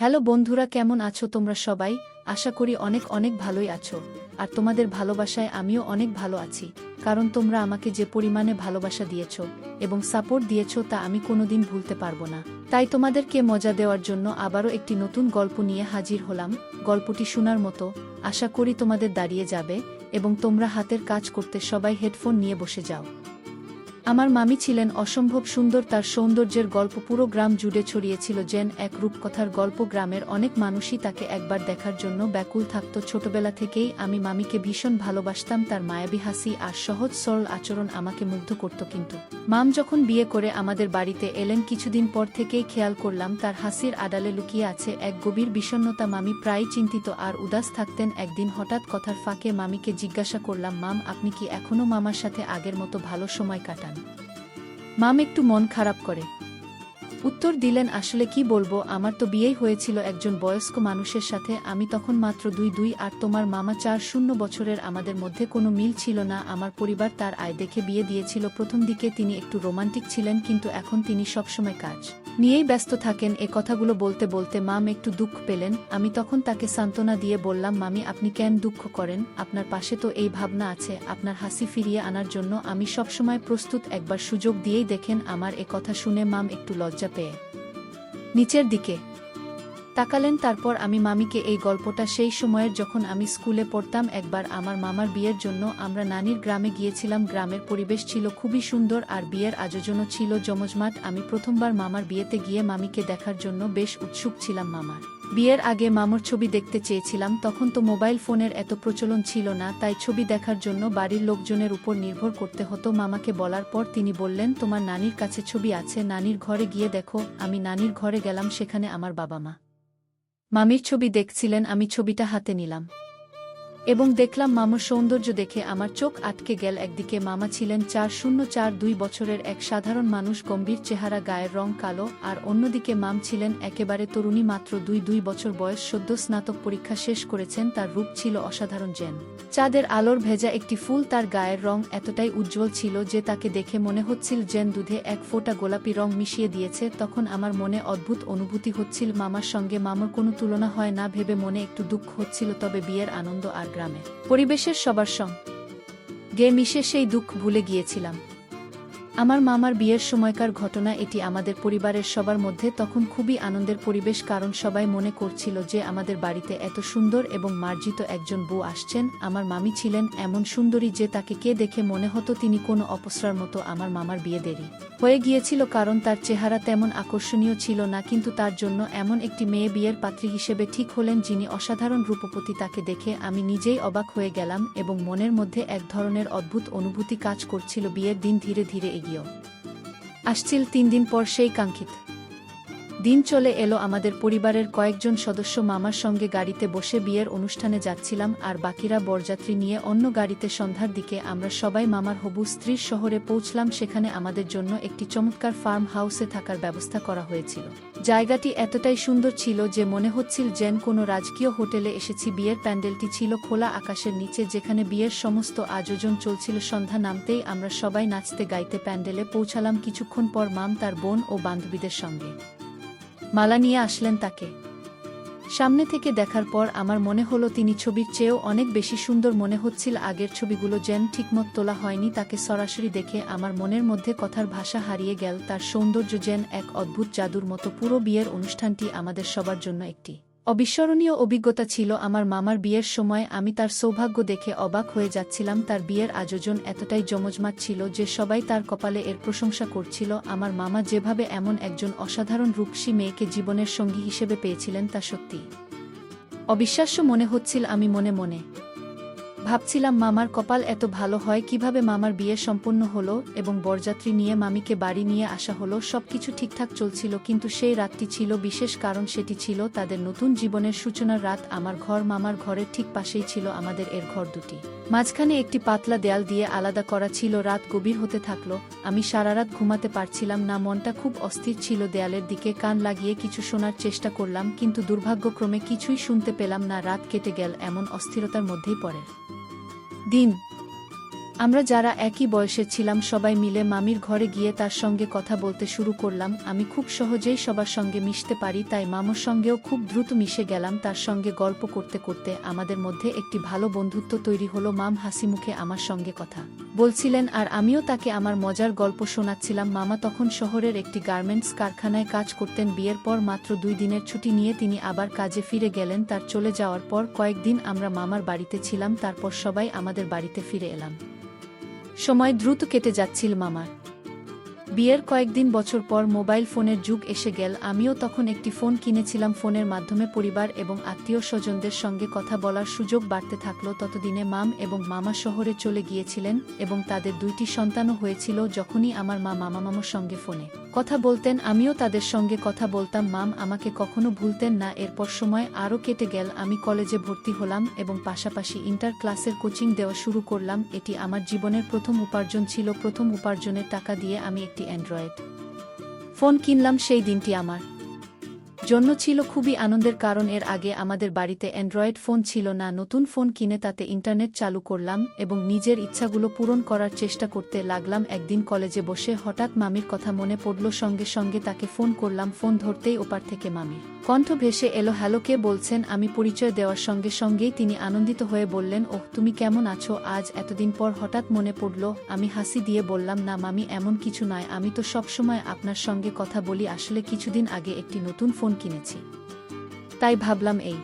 Hello বন্ধুরা, কেমন আছো তোমরা সবাই? আশা করি অনেক অনেক ভালোই আছো। আর তোমাদের ভালোবাসায় আমিও অনেক ভালো আছি, কারণ তোমরা আমাকে যে পরিমাণে ভালোবাসা দিয়েছো এবং সাপোর্ট দিয়েছো তা আমি কোনোদিন ভুলতে পারবো না। তাই তোমাদেরকে মজা দেওয়ার জন্য আবারও একটি নতুন গল্প নিয়ে হাজির হলাম। গল্পটি শোনার মতো, আশা করি তোমাদের দাঁড়িয়ে যাবে এবং তোমরা হাতের কাজ করতে সবাই হেডফোন নিয়ে বসে যাও। আমার মামি ছিলেন অসম্ভব সুন্দর, তার সৌন্দর্যের গল্প পুরো গ্রাম জুড়ে ছড়িয়েছিল যেন এক রূপকথার গল্প। গ্রামের অনেক মানুষই তাকে একবার দেখার জন্য ব্যাকুল থাকত। ছোটবেলা থেকেই আমি মামিকে ভীষণ ভালোবাসতাম, তার মায়াবী হাসি আর সহজ সরল আচরণ আমাকে মুগ্ধ করত। কিন্তু মাম যখন বিয়ে করে আমাদের বাড়িতে এলেন, কিছুদিন পর থেকেই খেয়াল করলাম তার হাসির আড়ালে লুকিয়ে আছে এক গভীর বিষণ্ণতা। মামি প্রায় চিন্তিত আর উদাস থাকতেন। একদিন হঠাৎ কথার ফাঁকে মামিকে জিজ্ঞাসা করলাম, মাম, আপনি কি এখনও মামার সাথে আগের মতো ভালো সময় কাটান? মাম একটু মন খারাপ করে উত্তর দিলেন, আসলে কি বলবো, আমার তো বিয়েই হয়েছিল একজন বয়স্ক মানুষের সাথে। আমি তখন মাত্র 2 আর তোমার মামা 4 বছরের। আমাদের মধ্যে কোনো মিল ছিল না। আমার পরিবার তার আয় দেখে বিয়ে দিয়েছিল। প্রথম দিকে তিনি একটু রোমান্টিক ছিলেন, কিন্তু এখন তিনি সবসময় কাজ নিয়েই ব্যস্ত থাকেন। এ কথাগুলো বলতে বলতে মাম একটু দুঃখ পেলেন। আমি তখন তাকে সান্ত্বনা দিয়ে বললাম, মামি, আপনি কেন দুঃখ করেন? আপনার পাশে তো এই ভাবনা আছে। আপনার হাসি ফিরিয়ে আনার জন্য আমি সবসময় প্রস্তুত। একবার সুযোগ দিয়েই দেখেন। আমার এ কথা শুনে মাম একটু লজ্জা পেয়ে নিচের দিকে তাকালেন। তারপর আমি মামিকে এই গল্পটা, সেই সময়ের যখন আমি স্কুলে পড়তাম। একবার আমার মামার বিয়ের জন্য আমরা নানির গ্রামে গিয়েছিলাম। গ্রামের পরিবেশ ছিল খুবই সুন্দর আর বিয়ের আয়োজনও ছিল জমজমাট। আমি প্রথমবার মামার বিয়েতে গিয়ে মামিকে দেখার জন্য বেশ উৎসুক ছিলাম। মামার বিয়ের আগে মামুর ছবি দেখতে চেয়েছিলাম। তখন তো মোবাইল ফোনের এত প্রচলন ছিল না, তাই ছবি দেখার জন্য বাড়ির লোকজনের উপর নির্ভর করতে হতো। মামাকে বলার পর তিনি বললেন, তোমার নানির কাছে ছবি আছে, নানির ঘরে গিয়ে দেখো। আমি নানির ঘরে গেলাম। সেখানে আমার বাবা মা মামির ছবি দেখছিলেন। আমি ছবিটা হাতে নিলাম এবং দেখলাম মামার সৌন্দর্য দেখে আমার চোখ আটকে গেল। একদিকে মামা ছিলেন 4 বছরের এক সাধারণ মানুষ, গম্ভীর চেহারা, গায়ের রং কালো। আর অন্যদিকে মাম ছিলেন একেবারে তরুণী, মাত্র 2 বছর বয়স, সদ্য স্নাতক পরীক্ষা শেষ করেছেন। তার রূপ ছিল অসাধারণ, যেন চাঁদের আলোর ভেজা একটি ফুল। তার গায়ের রং এতটাই উজ্জ্বল ছিল যে তাকে দেখে মনে হচ্ছিল যেন দুধে এক ফোঁটা গোলাপি রং মিশিয়ে দিয়েছে। তখন আমার মনে অদ্ভুত অনুভূতি হচ্ছিল। মামার সঙ্গে মামার কোনো তুলনা হয় না ভেবে মনে একটু দুঃখ হচ্ছিল। তবে বিয়ের আনন্দ আর গ্রামে পরিবেশের সবার সঙ্গে মিশে সেই দুঃখ ভুলে গিয়েছিলাম। আমার মামার বিয়ের সময়কার ঘটনা এটি। আমাদের পরিবারের সবার মধ্যে তখন খুবই আনন্দের পরিবেশ, কারণ সবাই মনে করছিল যে আমাদের বাড়িতে এত সুন্দর এবং মার্জিত একজন বউ আসছেন। আমার মামি ছিলেন এমন সুন্দরী যে তাকে কে দেখে মনে হতো তিনি কোনো অপসরার মতো। আমার মামার বিয়ে দেরি হয়ে গিয়েছিল কারণ তার চেহারা তেমন আকর্ষণীয় ছিল না, কিন্তু তার জন্য এমন একটি মেয়ে বিয়ের পাত্রী হিসেবে ঠিক হলেন যিনি অসাধারণ রূপবতী। তাকে দেখে আমি নিজেই অবাক হয়ে গেলাম এবং মনের মধ্যে এক ধরনের অদ্ভুত অনুভূতি কাজ করছিল। বিয়ের দিন ধীরে ধীরে এগিয়ে আসছিল। 3 দিন পর সেই কাঙ্ক্ষিত দিন চলে এলো। আমাদের পরিবারের কয়েকজন সদস্য মামার সঙ্গে গাড়িতে বসে বিয়ের অনুষ্ঠানে যাচ্ছিলাম, আর বাকিরা বরযাত্রী নিয়ে অন্য গাড়িতে। সন্ধ্যার দিকে আমরা সবাই মামার হবু স্ত্রীর শহরে পৌঁছলাম। সেখানে আমাদের জন্য একটি চমৎকার ফার্ম হাউসে থাকার ব্যবস্থা করা হয়েছিল। জায়গাটি এতটাই সুন্দর ছিল যে মনে হচ্ছিল যেন কোনো রাজকীয় হোটেলে এসেছি। বিয়ের প্যান্ডেলটি ছিল খোলা আকাশের নিচে, যেখানে বিয়ের সমস্ত আয়োজন চলছিল। সন্ধ্যা নামতেই আমরা সবাই নাচতে গাইতে প্যান্ডেলে পৌঁছালাম। কিছুক্ষণ পর মাম তার বোন ও বান্ধবীদের সঙ্গে মালা নিয়ে আসলেন। তাকে সামনে থেকে দেখার পর আমার মনে হলো তিনি ছবির চেয়েও অনেক বেশি সুন্দর মনে হচ্ছিল। আগের ছবিগুলো যেন ঠিকমত তোলা হয়নি। তাকে সরাসরি দেখে আমার মনের মধ্যে কথার ভাষা হারিয়ে গেল। তার সৌন্দর্য যেন এক অদ্ভুত জাদুর মতো। পুরো বিয়ের অনুষ্ঠানটি আমাদের সবার জন্য একটি অবিস্মরণীয় অভিজ্ঞতা ছিল। আমার মামার বিয়ের সময় আমি তার সৌভাগ্য দেখে অবাক হয়ে যাচ্ছিলাম। তার বিয়ের আয়োজন এতটাই জমজমাট ছিল যে সবাই তার কপালে এর প্রশংসা করছিল। আমার মামা যেভাবে এমন একজন অসাধারণ রূপসী মেয়েকে জীবনের সঙ্গী হিসেবে পেয়েছিলেন তা সত্যি অবিশ্বাস্য মনে হচ্ছিল। আমি মনে মনে ভাবছিলাম, মামার কপাল এত ভালো হয় কিভাবে। মামার বিয়ে সম্পন্ন হলো এবং বরযাত্রী নিয়ে মামিকে বাড়ি নিয়ে আসা হলো। সবকিছু ঠিকঠাক চলছিল, কিন্তু সেই রাতটি ছিল বিশেষ, কারণ সেটি ছিল তাদের নতুন জীবনের সূচনার রাত। আমার ঘর মামার ঘরের ঠিক পাশেই ছিল আমাদের এর ঘর দুটি। মাঝখানে একটি পাতলা দেয়াল দিয়ে আলাদা করা ছিল। রাত গভীর হতে থাকলো। আমি সারারাত ঘুমাতে পারছিলাম না, মনটা খুব অস্থির ছিল। দেয়ালের দিকে কান লাগিয়ে কিছু শোনার চেষ্টা করলাম, কিন্তু দুর্ভাগ্যক্রমে কিছুই শুনতে পেলাম না। রাত কেটে গেল এমন অস্থিরতার মধ্যেই। পরের দিন আমরা যারা একই বয়সের ছিলাম সবাই মিলে মামির ঘরে গিয়ে তার সঙ্গে কথা বলতে শুরু করলাম। আমি খুব সহজেই সবার সঙ্গে মিশতে পারি, তাই মামার সঙ্গেও খুব দ্রুত মিশে গেলাম। তার সঙ্গে গল্প করতে করতে আমাদের মধ্যে একটি ভালো বন্ধুত্ব তৈরি হলো। মাম হাসিমুখে আমার সঙ্গে কথা বলছিলেন আর আমিও তাকে আমার মজার গল্প শোনাচ্ছিলাম। মামা তখন শহরের একটি গার্মেন্টস কারখানায় কাজ করতেন। বিয়ের পর মাত্র 2 দিনের ছুটি নিয়ে তিনি আবার কাজে ফিরে গেলেন। তার চলে যাওয়ার পর কয়েকদিন আমরা মামার বাড়িতে ছিলাম, তারপর সবাই আমাদের বাড়িতে ফিরে এলাম। সময় দ্রুত কেটে যাচ্ছিল মামার বিয়ের কয়েকদিন বছর পর মোবাইল ফোনের যুগ এসে গেল। আমিও তখন একটি ফোন কিনেছিলাম। ফোনের মাধ্যমে পরিবার এবং আত্মীয় স্বজনদের সঙ্গে কথা বলার সুযোগ বাড়তে থাকলো। ততদিনে মাম এবং মামা শহরে চলে গিয়েছিলেন এবং তাদের 2টি সন্তানও হয়েছিল। যখনই আমার মা মামার সঙ্গে ফোনে কথা বলতেন আমিও তাদের সঙ্গে কথা বলতাম। মাম আমাকে কখনো ভুলতেন না। এরপর সময় আরও কেটে গেল। আমি কলেজে ভর্তি হলাম এবং পাশাপাশি ইন্টার ক্লাসের কোচিং দেওয়া শুরু করলাম। এটি আমার জীবনের প্রথম উপার্জন ছিল। প্রথম উপার্জনের টাকা দিয়ে আমি একটি অ্যান্ড্রয়েড ফোন কিনলাম। সেই দিনটি আমার জন্য ছিল খুবই আনন্দের, কারণ এর আগে আমাদের বাড়িতে অ্যান্ড্রয়েড ফোন ছিল না। নতুন ফোন কিনে তাতে ইন্টারনেট চালু করলাম এবং নিজের ইচ্ছাগুলো পূরণ করার চেষ্টা করতে লাগলাম। একদিন কলেজে বসে হঠাৎ মামির কথা মনে পড়ল। সঙ্গে সঙ্গে তাকে ফোন করলাম। ফোন ধরতেই ওপার থেকে মামির কণ্ঠ ভেসে এলো, হ্যালো, কে বলছেন? আমি পরিচয় দেওয়ার সঙ্গে সঙ্গেই তিনি আনন্দিত হয়ে বললেন, ওহ, তুমি কেমন আছো? আজ এতদিন পর হঠাৎ মনে পড়ল। আমি হাসি দিয়ে বললাম, না মামি, এমন কিছু নয়, আমি তো সবসময় আপনার সঙ্গে কথা বলি। আসলে কিছুদিন আগে একটি নতুন ফোন কিনেছি, তাই ভাবলাম এই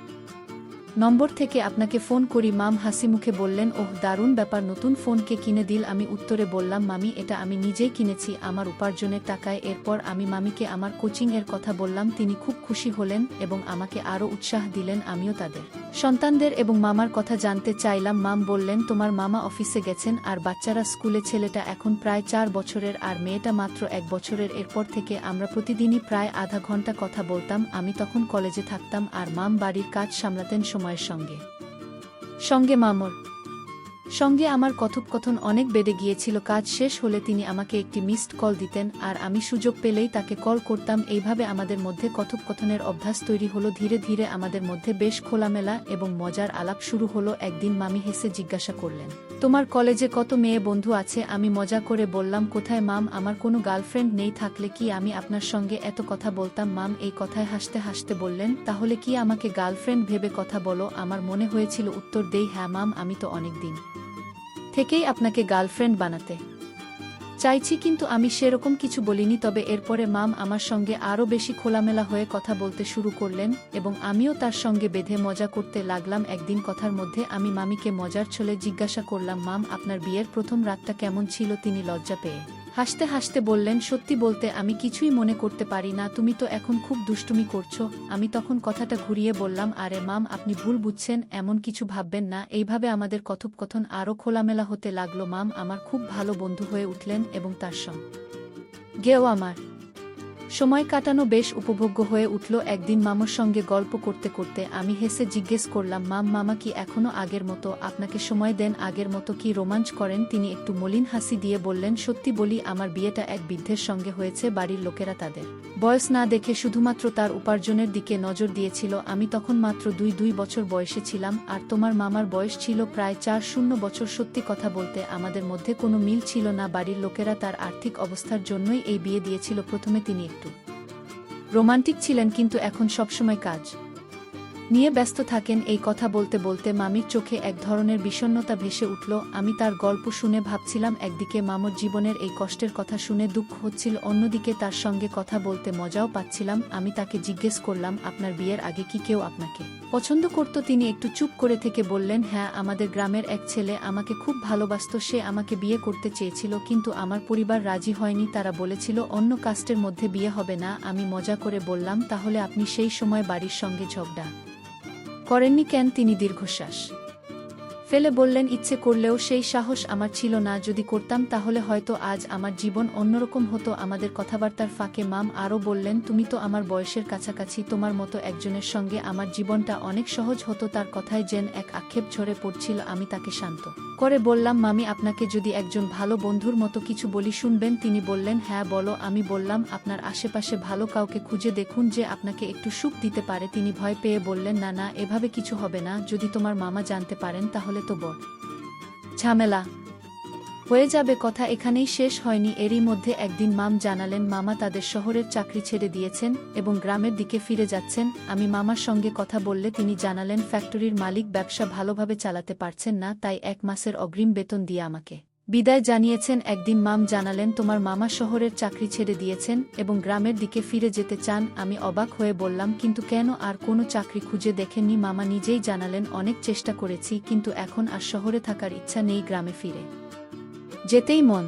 নম্বর থেকে আপনাকে ফোন করি। মাম হাসিমুখে বললেন, ওহ, দারুণ ব্যাপার, নতুন ফোন কে কিনে দিল? আমি উত্তরে বললাম, মামি, এটা আমি নিজেই কিনেছি আমার উপার্জনের টাকায়। এরপর আমি মামিকে আমার কোচিং এর কথা বললাম। তিনি খুব খুশি হলেন এবং আমাকে আরও উৎসাহ দিলেন। আমিও তাদের সন্তানদের এবং মামার কথা জানতে চাইলাম। মাম বললেন, তোমার মামা অফিসে গেছেন আর বাচ্চারা স্কুলে। ছেলেটা এখন প্রায় 4 বছরের আর মেয়েটা মাত্র 1 বছরের। এরপর থেকে আমরা প্রতিদিনই প্রায় আধা ঘন্টা কথা বলতাম। আমি তখন কলেজে থাকতাম আর মাম বাড়ির কাজ সামলাতেন। সময়ের সঙ্গে সঙ্গে মামর সঙ্গে আমার কথোপকথন অনেক বেড়ে গিয়েছিল। কাজ শেষ হলে তিনি আমাকে একটি মিসড কল দিতেন আর আমি সুযোগ পেলেই তাকে কল করতাম। এইভাবে আমাদের মধ্যে কথোপকথনের অভ্যাস তৈরি হলো। ধীরে ধীরে আমাদের মধ্যে বেশ খোলামেলা এবং মজার আলাপ শুরু হলো। একদিন মামি হেসে জিজ্ঞাসা করলেন, তোমার কলেজে কত মেয়ে বন্ধু আছে? আমি মজা করে বললাম, কোথায় মাম, আমার কোনো গার্লফ্রেন্ড নেই। থাকলে কি আমি আপনার সঙ্গে এত কথা বলতাম? মাম এই কথায় হাসতে হাসতে বললেন, তাহলে কি আমাকে গার্লফ্রেন্ড ভেবে কথা বলো? আমার মনে হয়েছিল উত্তর দেই, হ্যাঁ মাম, আমি তো অনেক দিন থেকেই আপনাকে গার্লফ্রেন্ড বানাতে চাইছি, কিন্তু আমি সেরকম কিছু বলিনি। তবে এরপরে মাম আমার সঙ্গে আরও বেশি খোলামেলা হয়ে কথা বলতে শুরু করলেন এবং আমিও তার সঙ্গে বেঁধে মজা করতে লাগলাম। একদিন কথার মধ্যে আমি মামিকে মজার ছলে জিজ্ঞাসা করলাম, মাম, আপনার বিয়ের প্রথম রাতটা কেমন ছিল? তিনি লজ্জা পেয়ে হাসতে হাসতে বললেন, সত্যি বলতে আমি কিছুই মনে করতে পারি না, তুমি তো এখন খুব দুষ্টুমি করছো। আমি তখন কথাটা ঘুরিয়ে বললাম, আরে মাম, আপনি ভুল বুঝছেন, এমন কিছু ভাববেন না। এইভাবে আমাদের কথোপকথন আরও খোলামেলা হতে লাগলো। মাম আমার খুব ভালো বন্ধু হয়ে উঠলেন এবং তার সঙ্গেও আমার সময় কাটানো বেশ উপভোগ্য হয়ে উঠল। একদিন মামার সঙ্গে গল্প করতে করতে আমি হেসে জিজ্ঞেস করলাম, মাম, মামা কি এখনো আগের মতো আপনাকে সময় দেন? আগের মতো কি রোমাঞ্চ করেন? তিনি একটু মলিন হাসি দিয়ে বললেন, সত্যি বলি, আমার বিয়েটা এক বৃদ্ধের সঙ্গে হয়েছে। বাড়ির লোকেরা তাদের বয়স না দেখে শুধুমাত্র তার উপার্জনের দিকে নজর দিয়েছিল। আমি তখন মাত্র 2 বছর বয়সে ছিলাম আর তোমার মামার বয়স ছিল প্রায় 4 বছর। সত্যি কথা বলতে আমাদের মধ্যে কোনো মিল ছিল না। বাড়ির লোকেরা তার আর্থিক অবস্থার জন্যই এই বিয়ে দিয়েছিল। প্রথমে তিনি একটু রোমান্টিক ছিলেন, কিন্তু এখন সবসময় কাজ নিয়ে ব্যস্ত থাকেন। এই কথা বলতে বলতে মামির চোখে এক ধরনের বিষণ্ণতা ভেসে উঠল। আমি তার গল্প শুনে ভাবছিলাম, একদিকে মামর জীবনের এই কষ্টের কথা শুনে দুঃখ হচ্ছিল, অন্যদিকে তার সঙ্গে কথা বলতে মজাও পাচ্ছিলাম। আমি তাকে জিজ্ঞেস করলাম, আপনার বিয়ের আগে কি কেউ আপনাকে পছন্দ করত? তিনি একটু চুপ করে থেকে বললেন, হ্যাঁ, আমাদের গ্রামের এক ছেলে আমাকে খুব ভালোবাসত। সে আমাকে বিয়ে করতে চেয়েছিল, কিন্তু আমার পরিবার রাজি হয়নি। তারা বলেছিল অন্য কাস্টের মধ্যে বিয়ে হবে না। আমি মজা করে বললাম, তাহলে আপনি সেই সময় বাড়ির সঙ্গে ঝগড়া করেননি কেন? তিনি দীর্ঘশ্বাস ফেলে বললেন, ইচ্ছে করলেও সেই সাহস আমার ছিল না। যদি করতাম তাহলে হয়তো আজ আমার জীবন অন্যরকম হতো। আমাদের কথাবার্তার ফাঁকে মাম আরও বললেন, তুমি তো আমার বয়সের কাছাকাছি, তোমার মতো একজনের সঙ্গে আমার জীবনটা অনেক সহজ হতো। তার কথায় যেন এক আক্ষেপ ঝরে পড়ছিল। আমি তাকে শান্ত করে বললাম, মামি, আপনাকে যদি একজন ভালো বন্ধুর মতো কিছু বলি, শুনবেন? তিনি বললেন, হ্যাঁ বলো। আমি বললাম, আপনার আশেপাশে ভালো কাউকে খুঁজে দেখুন যে আপনাকে একটু সুখ দিতে পারে। তিনি ভয় পেয়ে বললেন, না না, এভাবে কিছু হবে না। যদি তোমার মামা জানতে পারেন তাহলে তো বড় ঝামেলা হয়ে যাবে, কথা এখানেই শেষ হয়নি। এরই মধ্যে একদিন মাম জানালেন মামা তাদের শহরের চাকরি ছেড়ে দিয়েছেন এবং গ্রামের দিকে ফিরে যাচ্ছেন। আমি মামার সঙ্গে কথা বললে তিনি জানালেন ফ্যাক্টরির মালিক ব্যবসা ভালোভাবে চালাতে পারছেন না, তাই 1 মাসের অগ্রিম বেতন দিয়ে আমাকে বিদায় জানিয়েছেন। একদিন মাম জানালেন তোমার মামা শহরের চাকরি ছেড়ে দিয়েছেন এবং গ্রামের দিকে ফিরে যেতে চান। আমি অবাক হয়ে বললাম কিন্তু কেন, আর কোনো চাকরি খুঁজে দেখেননি? মামা নিজেই জানালেন অনেক চেষ্টা করেছি, কিন্তু এখন আর শহরে থাকার ইচ্ছা নেই, গ্রামে ফিরে যেতেই মন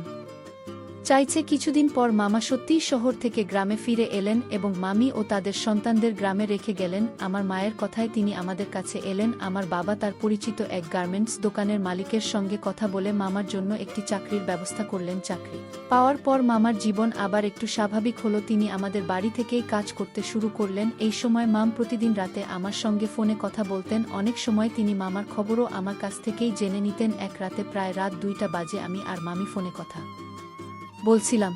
চাইছে। কিছুদিন পর মামা সত্যিই শহর থেকে গ্রামে ফিরে এলেন এবং মামি ও তাদের সন্তানদের গ্রামে রেখে গেলেন। আমার মায়ের কথায় তিনি আমাদের কাছে এলেন। আমার বাবা তার পরিচিত এক গার্মেন্টস দোকানের মালিকের সঙ্গে কথা বলে মামার জন্য একটি চাকরির ব্যবস্থা করলেন। চাকরি পাওয়ার পর মামার জীবন আবার একটু স্বাভাবিক হলো। তিনি আমাদের বাড়ি থেকেই কাজ করতে শুরু করলেন। এই সময় মাম প্রতিদিন রাতে আমার সঙ্গে ফোনে কথা বলতেন। অনেক সময় তিনি মামার খবরও আমার কাছ থেকেই জেনে নিতেন। এক রাতে প্রায় রাত 2টা বাজে আমি আর মামি ফোনে কথা বলছিলাম।